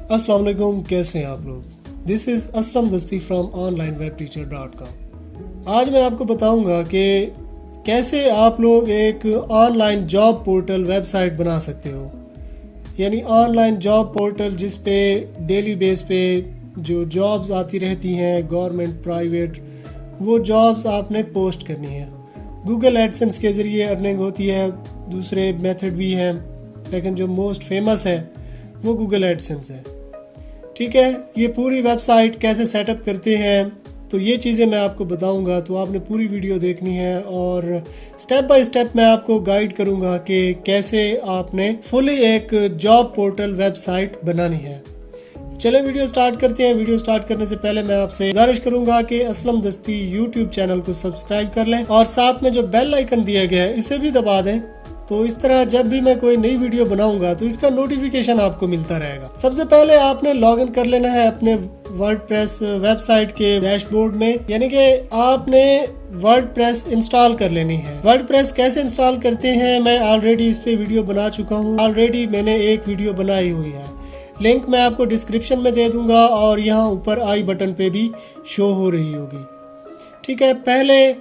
अस्सलाम वालेकुम, कैसे हैं आप लोग। दिस इज़ असलम दस्ती फ्रॉम onlinewebteacher.com। आज मैं आपको बताऊंगा कि कैसे आप लोग एक ऑनलाइन जॉब पोर्टल वेबसाइट बना सकते हो, यानी ऑनलाइन जॉब पोर्टल जिस पे डेली बेस पे जो जॉब्स आती रहती हैं गवर्नमेंट प्राइवेट, वो जॉब्स आपने पोस्ट करनी है। गूगल एडसेंस के ज़रिए अर्निंग होती है, दूसरे मेथड भी हैं, लेकिन जो मोस्ट फेमस है वो गूगल एडसेंस है। ठीक है, ये पूरी वेबसाइट कैसे सेटअप करते हैं तो ये चीज़ें मैं आपको बताऊंगा, तो आपने पूरी वीडियो देखनी है और स्टेप बाय स्टेप मैं आपको गाइड करूंगा कि कैसे आपने फुली एक जॉब पोर्टल वेबसाइट बनानी है। चलें वीडियो स्टार्ट करते हैं। वीडियो स्टार्ट करने से पहले मैं आपसे गुजारिश करूंगा कि असलम दस्ती यूट्यूब चैनल को सब्सक्राइब कर लें और साथ में जो बेल आइकन दिया गया है इसे भी दबा दें, तो इस तरह जब भी मैं कोई नई वीडियो बनाऊंगा तो इसका नोटिफिकेशन आपको मिलता रहेगा। सबसे पहले आपने लॉगिन कर लेना है अपने वर्डप्रेस वेबसाइट के डैशबोर्ड में, यानी कि आपने वर्डप्रेस इंस्टॉल कर लेनी है। वर्डप्रेस कैसे इंस्टॉल करते हैं मैं ऑलरेडी इस पे वीडियो बना चुका हूँ। ऑलरेडी मैंने एक वीडियो बनाई हुई है, लिंक मैं आपको डिस्क्रिप्शन में दे दूंगा और यहाँ ऊपर आई बटन पे भी शो हो रही होगी। ठीक है, पहले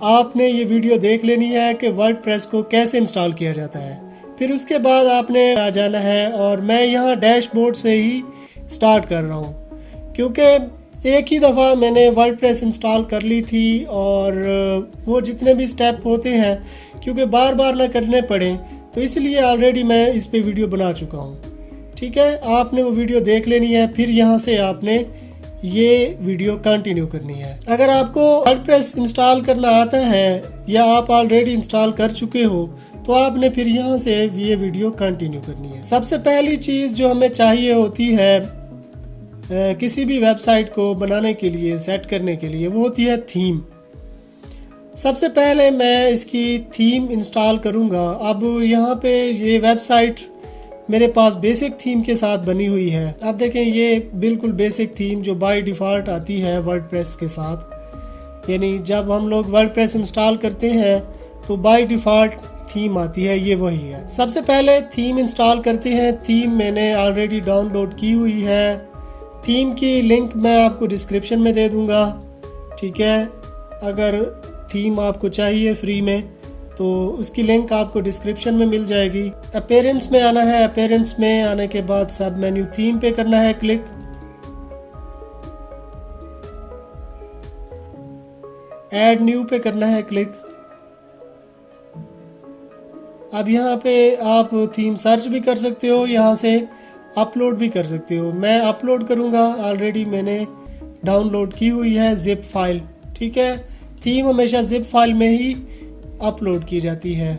आपने ये वीडियो देख लेनी है कि वर्डप्रेस को कैसे इंस्टॉल किया जाता है, फिर उसके बाद आपने आ जाना है। और मैं यहाँ डैशबोर्ड से ही स्टार्ट कर रहा हूँ क्योंकि एक ही दफ़ा मैंने वर्डप्रेस इंस्टॉल कर ली थी और वो जितने भी स्टेप होते हैं क्योंकि बार बार ना करने पड़े, तो इसलिए ऑलरेडी मैं इस पे वीडियो बना चुका हूँ। ठीक है, आपने वो वीडियो देख लेनी है, फिर यहाँ से आपने ये वीडियो कंटिन्यू करनी है। अगर आपको वर्डप्रेस इंस्टॉल करना आता है या आप ऑलरेडी इंस्टॉल कर चुके हो तो आपने फिर यहाँ से ये वीडियो कंटिन्यू करनी है। सबसे पहली चीज़ जो हमें चाहिए होती है किसी भी वेबसाइट को बनाने के लिए, सेट करने के लिए, वो होती है थीम। सबसे पहले मैं इसकी थीम इंस्टॉल करूँगा। अब यहाँ पे ये वेबसाइट मेरे पास बेसिक थीम के साथ बनी हुई है। आप देखें, ये बिल्कुल बेसिक थीम जो बाय डिफ़ॉल्ट आती है वर्डप्रेस के साथ, यानी जब हम लोग वर्डप्रेस इंस्टॉल करते हैं तो बाय डिफ़ॉल्ट थीम आती है, ये वही है। सबसे पहले थीम इंस्टॉल करते हैं। थीम मैंने ऑलरेडी डाउनलोड की हुई है। थीम की लिंक मैं आपको डिस्क्रिप्शन में दे दूँगा। ठीक है, अगर थीम आपको चाहिए फ्री में तो उसकी लिंक आपको डिस्क्रिप्शन में मिल जाएगी। अपीयरेंस में आना है, अपीयरेंस में आने के बाद सब मेन्यू थीम पे करना है क्लिक। ऐड न्यू पे करना है क्लिक। अब यहाँ पे आप थीम सर्च भी कर सकते हो, यहाँ से अपलोड भी कर सकते हो। मैं अपलोड करूँगा, ऑलरेडी मैंने डाउनलोड की हुई है जिप फाइल। ठीक है, थीम हमेशा जिप फाइल में ही अपलोड की जाती है।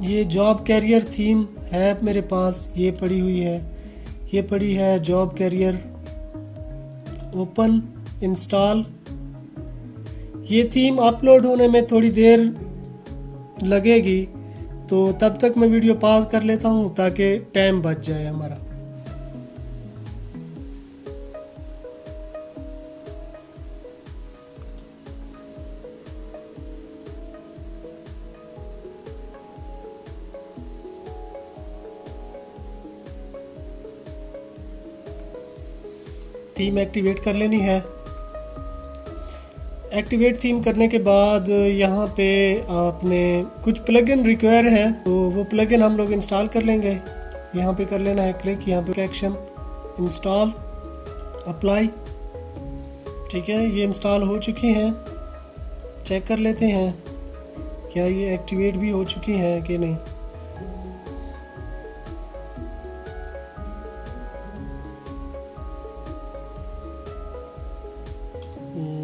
ये जॉब कैरियर थीम है मेरे पास, ये पड़ी हुई है, ये पड़ी है जॉब कैरियर। Open, install. ये थीम अपलोड होने में थोड़ी देर लगेगी, तो तब तक मैं वीडियो पॉज कर लेता हूँ ताकि टाइम बच जाए हमारा। थीम एक्टिवेट कर लेनी है। एक्टिवेट थीम करने के बाद यहाँ पे आपने कुछ प्लगइन रिक्वायर हैं, तो वो प्लगइन हम लोग इंस्टॉल कर लेंगे। यहाँ पे कर लेना है क्लिक, यहाँ पे एक्शन, इंस्टॉल, अप्लाई। ठीक है, ये इंस्टॉल हो चुकी हैं। चेक कर लेते हैं क्या ये एक्टिवेट भी हो चुकी हैं कि नहीं।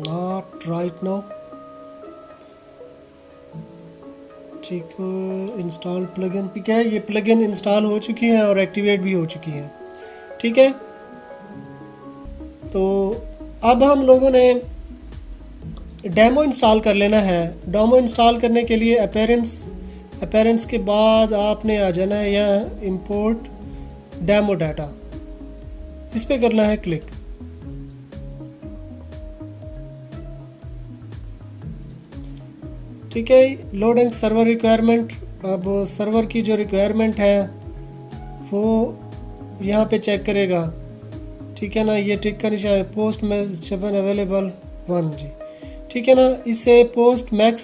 Not right now. ठीक, इंस्टॉल प्लगइन। ठीक है, ये प्लगइन इंस्टॉल हो चुकी है और एक्टिवेट भी हो चुकी है। ठीक है, तो अब हम लोगों ने डेमो इंस्टॉल कर लेना है। डेमो इंस्टॉल करने के लिए अपीयरेंस के बाद आपने आ जाना है यहाँ इंपोर्ट डेमो डाटा, इस पे करना है क्लिक। ठीक है, लोडिंग सर्वर रिक्वायरमेंट। अब सर्वर की जो रिक्वायरमेंट है वो यहाँ पे चेक करेगा, ठीक है ना। ये टिक का निशान, पोस्ट में अवेलेबल 1 जी, ठीक है ना। इससे पोस्ट मैक्स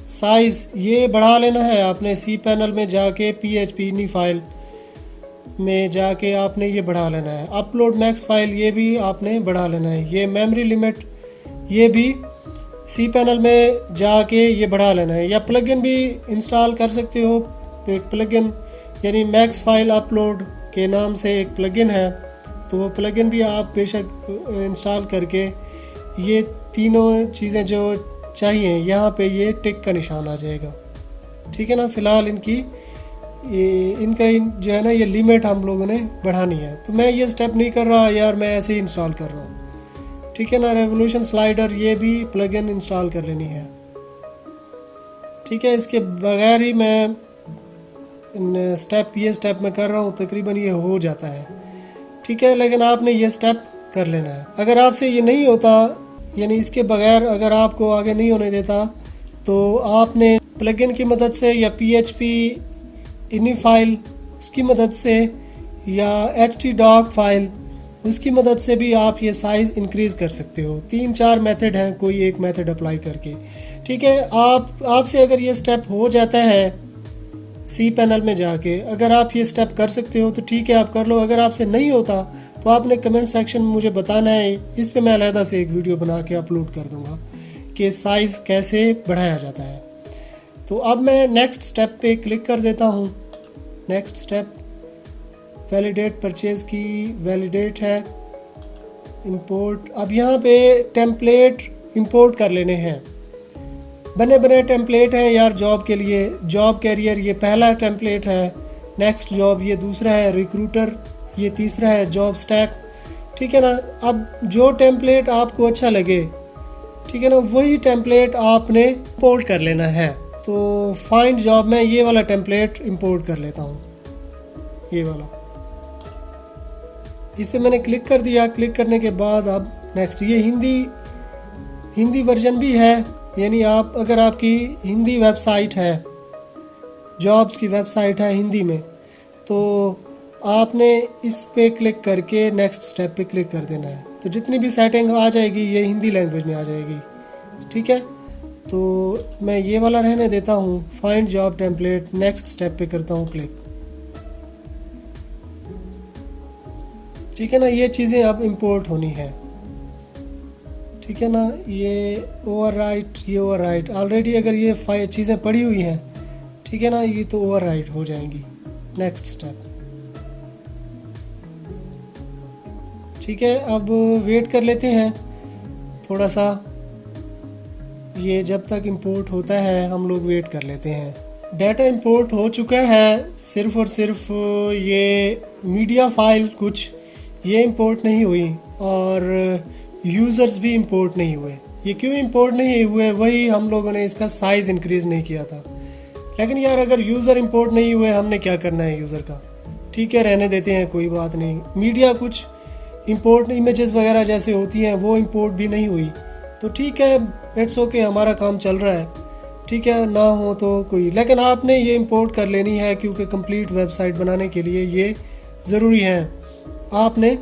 साइज़ ये बढ़ा लेना है आपने। सी पैनल में जाके PHP इनी फाइल में जाके आपने ये बढ़ा लेना है। अपलोड मैक्स फाइल ये भी आपने बढ़ा लेना है। ये मेमोरी लिमिट ये भी सी पैनल में जाके ये बढ़ा लेना है। या प्लगइन भी इंस्टॉल कर सकते हो। एक प्लगइन यानी मैक्स फाइल अपलोड के नाम से एक प्लगइन है, तो वो प्लगइन भी आप बेशक इंस्टॉल करके ये तीनों चीज़ें जो चाहिए यहाँ पे ये टिक का निशान आ जाएगा, ठीक है ना। फ़िलहाल इनका जो है ना ये लिमिट हम लोगों ने बढ़ानी है। तो मैं ये स्टेप नहीं कर रहा यार, मैं ऐसे ही इंस्टॉल कर रहा हूँ, ठीक है ना। रेवोल्यूशन स्लाइडर ये भी प्लगइन इंस्टॉल कर लेनी है, ठीक है। इसके बगैर ही मैं ये स्टेप मैं कर रहा हूँ, तकरीबन ये हो जाता है, ठीक है। लेकिन आपने ये स्टेप कर लेना है। अगर आपसे ये नहीं होता, यानी इसके बगैर अगर आपको आगे नहीं होने देता, तो आपने प्लगइन की मदद से या PHP इनी फाइल उसकी मदद से या htdoc फाइल उसकी मदद से भी आप ये साइज़ इंक्रीज़ कर सकते हो। 3-4 मेथड हैं, कोई एक मेथड अप्लाई करके, ठीक है। आपसे अगर ये स्टेप हो जाता है सी पैनल में जाके, अगर आप ये स्टेप कर सकते हो तो ठीक है, आप कर लो। अगर आपसे नहीं होता तो आपने कमेंट सेक्शन में मुझे बताना है। इस पे मैं अलहदा से एक वीडियो बना के अपलोड कर दूंगा कि साइज़ कैसे बढ़ाया जाता है। तो अब मैं नेक्स्ट स्टेप पे क्लिक कर देता हूँ। नेक्स्ट स्टेप वैलिडेट परचेज़ की वैलिडेट है, इंपोर्ट। अब यहाँ पे टेम्पलेट इंपोर्ट कर लेने हैं। बने बने टेम्पलेट हैं यार जॉब के लिए। जॉब कैरियर ये पहला टेम्पलेट है, नेक्स्ट जॉब ये दूसरा है, रिक्रूटर ये तीसरा है, जॉब स्टैक, ठीक है ना। अब जो टेम्पलेट आपको अच्छा लगे, ठीक है ना, वही टेम्पलेट आपने इंपोर्ट कर लेना है। तो फाइंड जॉब में ये वाला टेम्पलेट इंपोर्ट कर लेता हूँ, ये वाला। इस पर मैंने क्लिक कर दिया। क्लिक करने के बाद अब नेक्स्ट, ये हिंदी वर्जन भी है, यानी आप अगर आपकी हिंदी वेबसाइट है, जॉब्स की वेबसाइट है हिंदी में, तो आपने इस पे क्लिक करके नेक्स्ट स्टेप पे क्लिक कर देना है। तो जितनी भी सेटिंग आ जाएगी ये हिंदी लैंग्वेज में आ जाएगी, ठीक है। तो मैं ये वाला रहने देता हूँ, find job template, next step पे करता हूँ क्लिक, ठीक है ना। ये चीज़ें अब इंपोर्ट होनी है, ठीक है ना। ये ओवरराइट ऑलरेडी अगर ये 5 चीज़ें पड़ी हुई हैं, ठीक है ना, ये तो ओवरराइट हो जाएंगी। नेक्स्ट स्टेप, ठीक है। अब वेट कर लेते हैं थोड़ा सा, ये जब तक इंपोर्ट होता है हम लोग वेट कर लेते हैं। डाटा इंपोर्ट हो चुका है, सिर्फ और सिर्फ ये मीडिया फाइल कुछ ये इंपोर्ट नहीं हुई और यूज़र्स भी इंपोर्ट नहीं हुए। ये क्यों इंपोर्ट नहीं हुए, वही हम लोगों ने इसका साइज़ इंक्रीज़ नहीं किया था। लेकिन यार अगर यूज़र इंपोर्ट नहीं हुए, हमने क्या करना है यूज़र का, ठीक है, रहने देते हैं, कोई बात नहीं। मीडिया कुछ इंपोर्ट इमेजेस वगैरह जैसे होती हैं वो इंपोर्ट भी नहीं हुई, तो ठीक है, इट्स ओके, हमारा काम चल रहा है, ठीक है। ना हो तो कोई, लेकिन आपने ये इंपोर्ट कर लेनी है क्योंकि कंप्लीट वेबसाइट बनाने के लिए ये ज़रूरी है। आपने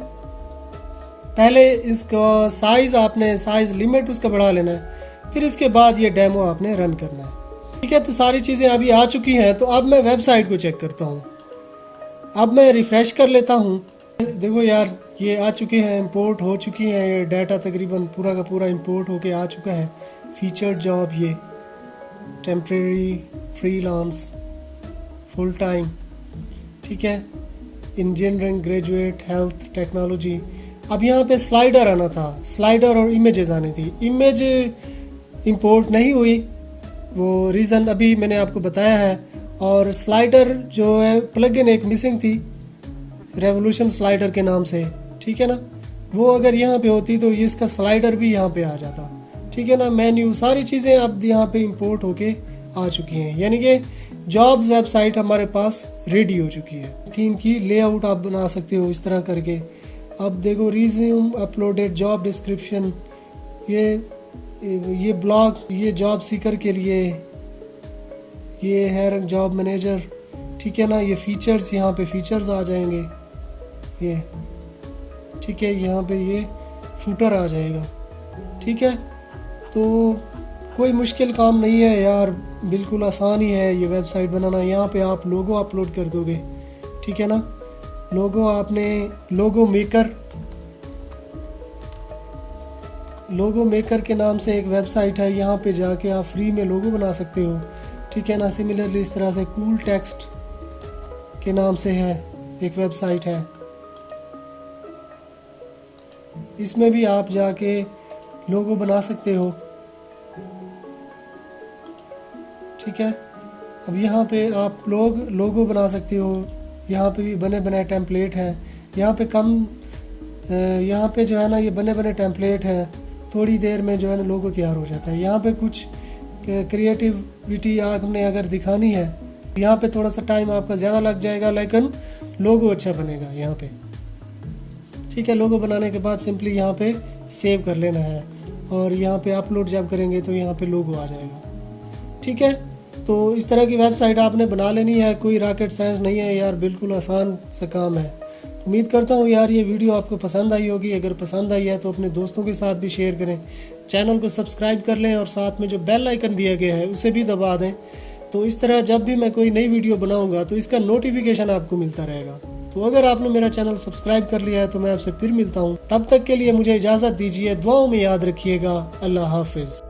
पहले इसका साइज़ लिमिट उसका बढ़ा लेना है, फिर इसके बाद ये डेमो आपने रन करना है, ठीक है। तो सारी चीज़ें अभी आ चुकी हैं। तो अब मैं वेबसाइट को चेक करता हूँ। अब मैं रिफ़्रेश कर लेता हूँ। देखो यार ये आ चुके हैं, इंपोर्ट हो चुकी हैं, ये डाटा तकरीबन पूरा का पूरा इंपोर्ट होके आ चुका है। फीचर्ड जॉब, ये टेम्परेरी, फ्रीलांस, फुल टाइम, ठीक है, इंजीनियरिंग ग्रेजुएट, हेल्थ टेक्नोलॉजी। अब यहाँ पे स्लाइडर आना था, स्लाइडर और इमेजेस आनी थी। इमेज इंपोर्ट नहीं हुई, वो रीज़न अभी मैंने आपको बताया है। और स्लाइडर जो है प्लगइन एक मिसिंग थी रेवोल्यूशन स्लाइडर के नाम से, ठीक है ना। वो अगर यहाँ पे होती तो इसका स्लाइडर भी यहाँ पे आ जाता, ठीक है ना। मेन्यू सारी चीज़ें अब यहाँ पे इंपोर्ट होके आ चुकी हैं, यानी कि जॉब्स वेबसाइट हमारे पास रेडी हो चुकी है। थीम की लेआउट आप बना सकते हो इस तरह करके। अब देखो रिज्यूम अपलोडेड, जॉब डिस्क्रिप्शन, ये ब्लॉग, ये जॉब सीकर के लिए, ये है जॉब मैनेजर, ठीक है ना। ये फीचर्स, यहाँ पे फीचर्स आ जाएंगे ये, ठीक है। यहाँ पे ये फुटर आ जाएगा, ठीक है। तो कोई मुश्किल काम नहीं है यार, बिल्कुल आसान ही है ये वेबसाइट बनाना। यहाँ पे आप लोगो अपलोड कर दोगे, ठीक है ना। लोगो आपने लोगो मेकर के नाम से एक वेबसाइट है, यहाँ पे जाके आप फ्री में लोगो बना सकते हो, ठीक है ना। सिमिलरली इस तरह से कूल टेक्स्ट के नाम से है एक वेबसाइट है, इसमें भी आप जाके लोगो बना सकते हो, ठीक है। अब यहाँ पे आप लोगो बना सकते हो, यहाँ पे भी बने बनाए टेम्पलेट हैं। यहाँ पे जो है ना ये बने बने टेम्पलेट हैं, थोड़ी देर में जो है ना लोगो तैयार हो जाता है। यहाँ पे कुछ क्रिएटिविटी आपने अगर दिखानी है, यहाँ पे थोड़ा सा टाइम आपका ज़्यादा लग जाएगा, लेकिन लोगो अच्छा बनेगा यहाँ पे, ठीक है। लोगो बनाने के बाद सिंपली यहाँ पे सेव कर लेना है और यहाँ पे अपलोड जब करेंगे तो यहाँ पे लोगो आ जाएगा, ठीक है। तो इस तरह की वेबसाइट आपने बना लेनी है, कोई रॉकेट साइंस नहीं है यार, बिल्कुल आसान सा काम है। तो उम्मीद करता हूँ यार ये वीडियो आपको पसंद आई होगी। अगर पसंद आई है तो अपने दोस्तों के साथ भी शेयर करें, चैनल को सब्सक्राइब कर लें और साथ में जो बेल आइकन दिया गया है उसे भी दबा दें। तो इस तरह जब भी मैं कोई नई वीडियो बनाऊँगा तो इसका नोटिफिकेशन आपको मिलता रहेगा। तो अगर आपने मेरा चैनल सब्सक्राइब कर लिया है तो मैं आपसे फिर मिलता हूँ, तब तक के लिए मुझे इजाज़त दीजिए। दुआओं में याद रखिएगा। अल्लाह हाफिज़।